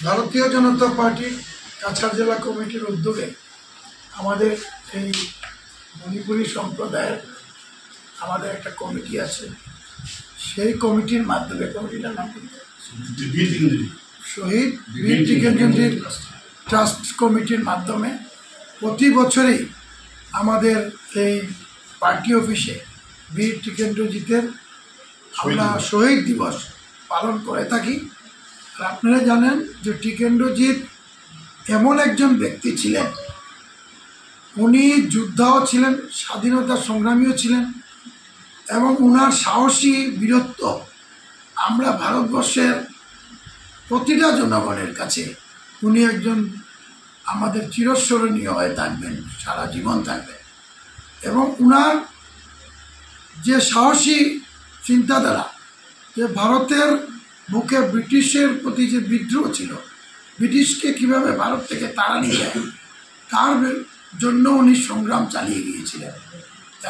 ভারতীয় জনতা পার্টি কাছাড় জেলা কমিটির উদ্যোগে আমাদের এই মণিপুরী সম্প্রদায়ের আমাদের একটা কমিটি আছে। সেই কমিটির মাধ্যমে, কমিটিটার নাম শহীদ বীর টিকেন্দ্রজিৎ ট্রাস্ট কমিটির মাধ্যমে প্রতি বছরই আমাদের এই পার্টি অফিসে বীর টিকেন্দ্রজিতের আমরা শহীদ দিবস পালন করে থাকি। আর আপনারা জানেন যে টিকেন্দ্রজিৎ এমন একজন ব্যক্তি ছিলেন, উনি যোদ্ধাও ছিলেন, স্বাধীনতা সংগ্রামীও ছিলেন এবং ওনার সাহসী বীরত্ব আমরা ভারতবর্ষের প্রতিটা জনগণের কাছে উনি একজন আমাদের চিরস্মরণীয় হয়ে থাকবেন, সারা জীবন থাকবেন। এবং ওনার যে সাহসী চিন্তাধারা, যে ভারতের বুকে ব্রিটিশের প্রতি যে বিদ্রোহ ছিল, ব্রিটিশকে কিভাবে ভারত থেকে তাড়া নিয়ে যায়, তার জন্য উনি সংগ্রাম চালিয়ে গিয়েছিলেন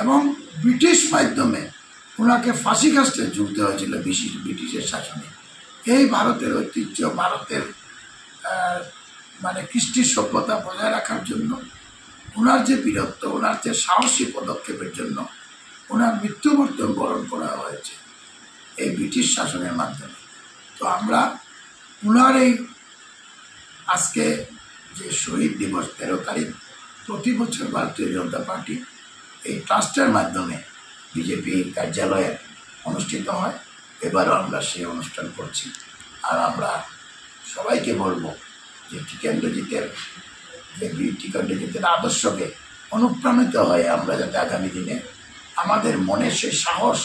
এবং ব্রিটিশ মাধ্যমে ওনাকে ফাঁসি কাস্টে ঝুলতে হয়েছিল ব্রিটিশের শাসনে। এই ভারতের ঐতিহ্য, ভারতের কৃষ্টি সভ্যতা বজায় রাখার জন্য ওনার যে বীরত্ব, ওনার যে সাহসী পদক্ষেপের জন্য ওনার মৃত্যুবরণ বরণ করা হয়েছে এই ব্রিটিশ শাসনের মাধ্যমে। তো আমরা ওনার এই আজকে যে শহীদ দিবস 13 তারিখ প্রতি বছর ভারতীয় জনতা পার্টি এই ট্রাস্টের মাধ্যমে বিজেপি কার্যালয়ে অনুষ্ঠিত হয়। এবারও আমরা সেই অনুষ্ঠান করছি। আর আমরা সবাইকে বলবো যে টিকেন্দ্রজিতের যে বীর টিকেন্দ্রজিতের আদর্শকে অনুপ্রাণিত হয়ে আমরা যাতে আগামী দিনে আমাদের মনে সেই সাহস,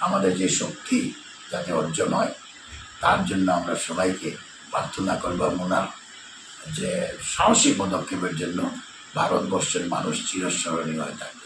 আমাদের যে শক্তি যাতে অর্জন হয়, তার জন্য আমরা সবাইকে প্রার্থনা করব। ওনার যে সাহসী পদক্ষেপের জন্য ভারতবর্ষের মানুষ চিরস্মরণীয় হয়ে থাকে।